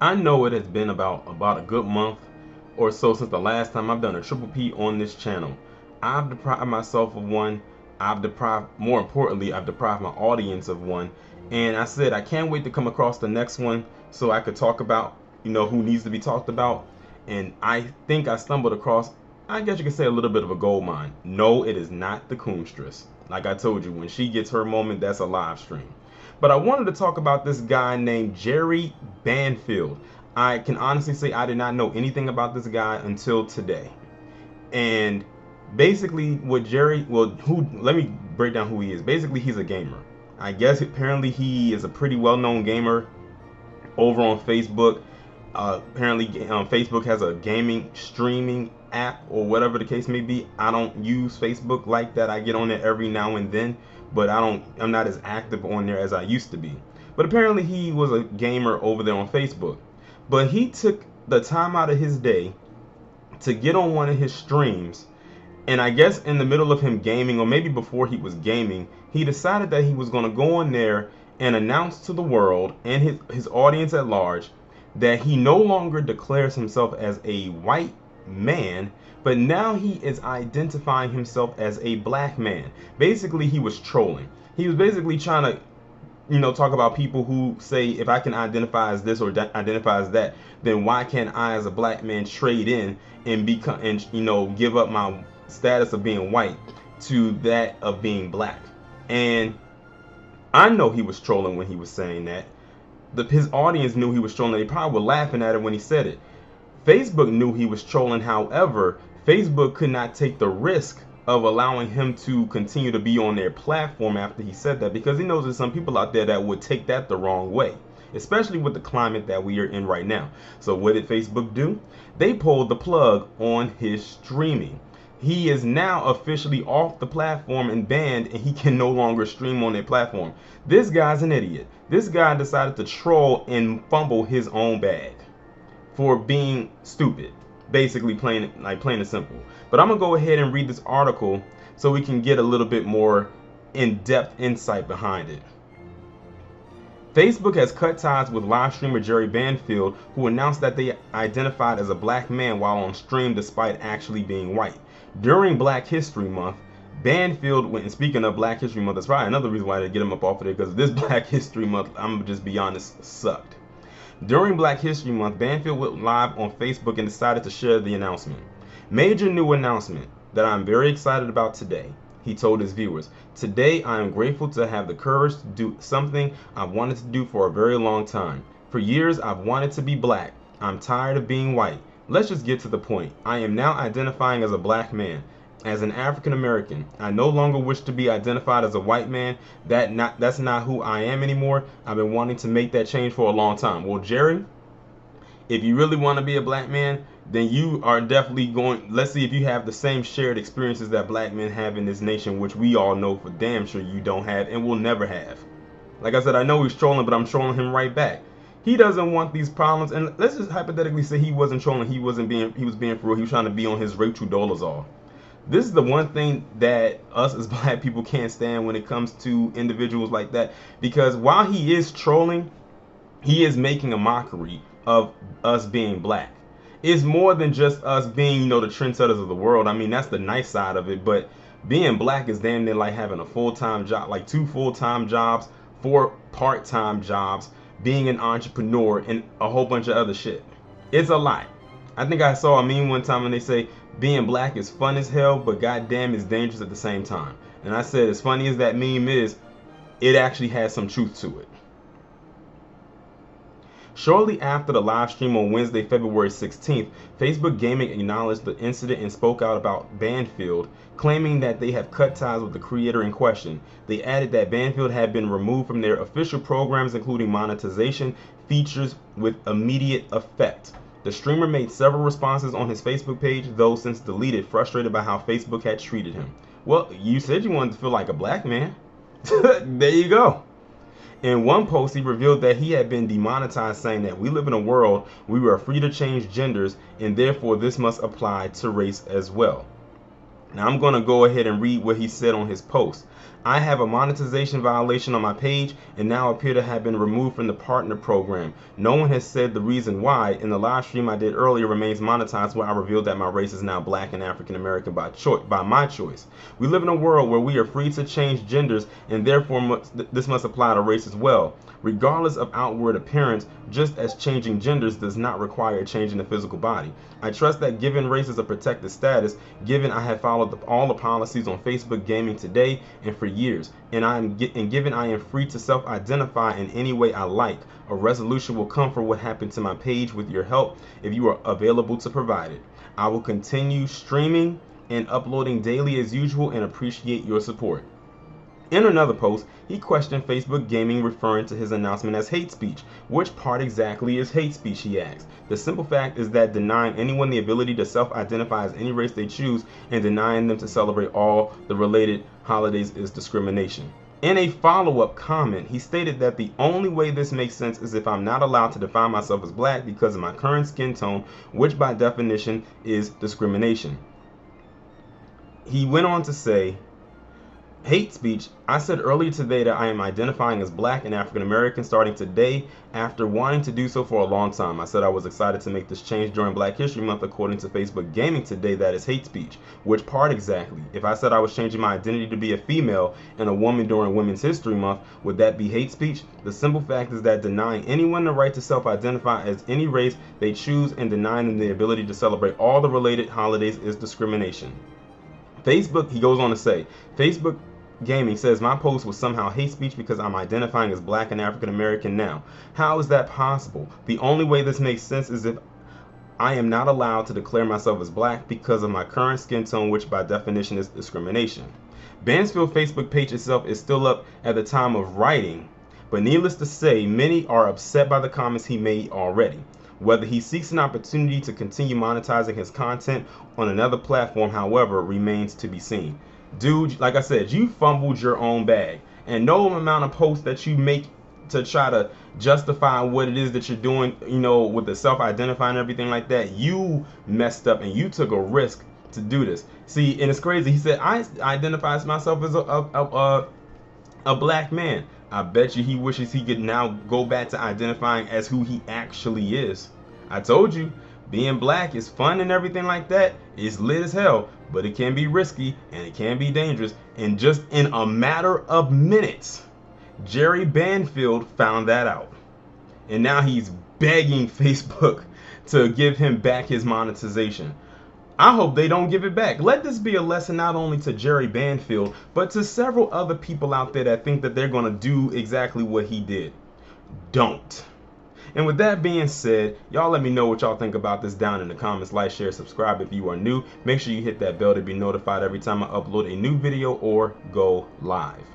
I know it has been about a good month or so since the last time I've done a triple P on this channel. I've deprived myself of one. More importantly, I've deprived my audience of one. And I said I can't wait to come across the next one so I could talk about, who needs to be talked about. And I think I stumbled across, I guess you could say, a little bit of a gold mine. No, it is not the Coomstress. Like I told you, when she gets her moment, that's a live stream. But I wanted to talk about this guy named Jerry Banfield. I can honestly say I did not know anything about this guy until today. And basically, let me break down who he is. Basically, he's a gamer. I guess apparently he is a pretty well-known gamer over on Facebook. Apparently, Facebook has a gaming streaming app or whatever the case may be. I don't use Facebook like that. I get on there every now and then, but I'm not as active on there as I used to be. But apparently, he was a gamer over there on Facebook. But he took the time out of his day to get on one of his streams, and I guess in the middle of him gaming, or maybe before he was gaming, he decided that he was going to go on there and announce to the world and his audience at large that he no longer declares himself as a white man, but now he is identifying himself as a black man. Basically, he was trolling. He was basically trying to, talk about people who say, if I can identify as this or identify as that, then why can't I, as a black man, trade in and become and give up my status of being white to that of being black? And I know he was trolling when he was saying that. His audience knew he was trolling. They probably were laughing at it when he said it. Facebook knew he was trolling. However, Facebook could not take the risk of allowing him to continue to be on their platform after he said that, because he knows there's some people out there that would take that the wrong way, especially with the climate that we are in right now. So what did Facebook do? They pulled the plug on his streaming. He is now officially off the platform and banned, and he can no longer stream on their platform. This guy's an idiot. This guy decided to troll and fumble his own bag for being stupid. Basically, plain and simple. But I'm gonna go ahead and read this article so we can get a little bit more in-depth insight behind it. Facebook has cut ties with live streamer Jerry Banfield, who announced that they identified as a black man while on stream despite actually being white. During Black History Month, Banfield went, and speaking of Black History Month, that's probably another reason why they get him up off of there, because this Black History Month, I'm gonna just be honest, sucked. During Black History Month, Banfield went live on Facebook and decided to share the announcement. Major new announcement that I'm very excited about today. He told his viewers, "Today I am grateful to have the courage to do something I've wanted to do for a very long time. For years I've wanted to be black. I'm tired of being white. Let's just get to the point. I am now identifying as a black man. As an African American, I no longer wish to be identified as a white man. That's not who I am anymore. I've been wanting to make that change for a long time." Well, Jerry, if you really want to be a black man, then you are definitely going. Let's see if you have the same shared experiences that black men have in this nation, which we all know for damn sure you don't have and will never have. Like I said, I know he's trolling, but I'm trolling him right back. He doesn't want these problems. And let's just hypothetically say he wasn't trolling. He was being for real. He was trying to be on his Rachel Dolezal. This is the one thing that us as black people can't stand when it comes to individuals like that, because while he is trolling, he is making a mockery of us being black. It's more than just us being, the trendsetters of the world. I mean, that's the nice side of it, but being black is damn near like having a full-time job, like 2 full-time jobs, 4 part-time jobs, being an entrepreneur, and a whole bunch of other shit. It's a lot. I think I saw a meme one time and they say being black is fun as hell, but goddamn is dangerous at the same time. And I said, as funny as that meme is, it actually has some truth to it. Shortly after the live stream on Wednesday, February 16th, Facebook Gaming acknowledged the incident and spoke out about Banfield, claiming that they have cut ties with the creator in question. They added that Banfield had been removed from their official programs, including monetization features, with immediate effect. The streamer made several responses on his Facebook page, though since deleted, frustrated by how Facebook had treated him. Well, you said you wanted to feel like a black man. There you go. In one post, he revealed that he had been demonetized, saying that we live in a world where we are free to change genders, and therefore this must apply to race as well. Now I'm going to go ahead and read what he said on his post. I have a monetization violation on my page and now appear to have been removed from the partner program. No one has said the reason why. In the live stream I did earlier remains monetized, where I revealed that my race is now black and African American by my choice. We live in a world where we are free to change genders, and therefore this must apply to race as well, regardless of outward appearance, just as changing genders does not require a change in the physical body. I trust that given race is a protected status, given I have followed all the policies on Facebook Gaming Today and for years, and given I am free to self-identify in any way I like, a resolution will come for what happened to my page with your help if you are available to provide it. I will continue streaming and uploading daily as usual and appreciate your support. In another post, he questioned Facebook Gaming, referring to his announcement as hate speech. Which part exactly is hate speech, he asked. The simple fact is that denying anyone the ability to self-identify as any race they choose and denying them to celebrate all the related holidays is discrimination. In a follow-up comment, he stated that the only way this makes sense is if I'm not allowed to define myself as black because of my current skin tone, which by definition is discrimination. He went on to say, hate speech. I said earlier today that I am identifying as black and African American starting today after wanting to do so for a long time. I said I was excited to make this change during Black History Month. According to Facebook Gaming Today, that is hate speech. Which part exactly? If I said I was changing my identity to be a female and a woman during Women's History Month, would that be hate speech? The simple fact is that denying anyone the right to self-identify as any race they choose and denying them the ability to celebrate all the related holidays is discrimination. Facebook, he goes on to say, Facebook Gaming says my post was somehow hate speech because I'm identifying as black and African American now. How is that possible? The only way this makes sense is if I am not allowed to declare myself as black because of my current skin tone, which by definition is discrimination. Banfield Facebook page itself is still up at the time of writing, but needless to say, many are upset by the comments he made already. Whether he seeks an opportunity to continue monetizing his content on another platform, however, remains to be seen. Dude, like I said, you fumbled your own bag, and no amount of posts that you make to try to justify what it is that you're doing, you know, with the self-identifying and everything like that, you messed up and you took a risk to do this. See, and it's crazy. He said, I identify myself as a black man. I bet you he wishes he could now go back to identifying as who he actually is. I told you, being black is fun and everything like that. It's lit as hell, but it can be risky and it can be dangerous. And just in a matter of minutes, Jerry Banfield found that out. And now he's begging Facebook to give him back his monetization. I hope they don't give it back. Let this be a lesson not only to Jerry Banfield, but to several other people out there that think that they're going to do exactly what he did. Don't. And with that being said, y'all let me know what y'all think about this down in the comments. Like, share, subscribe if you are new. Make sure you hit that bell to be notified every time I upload a new video or go live.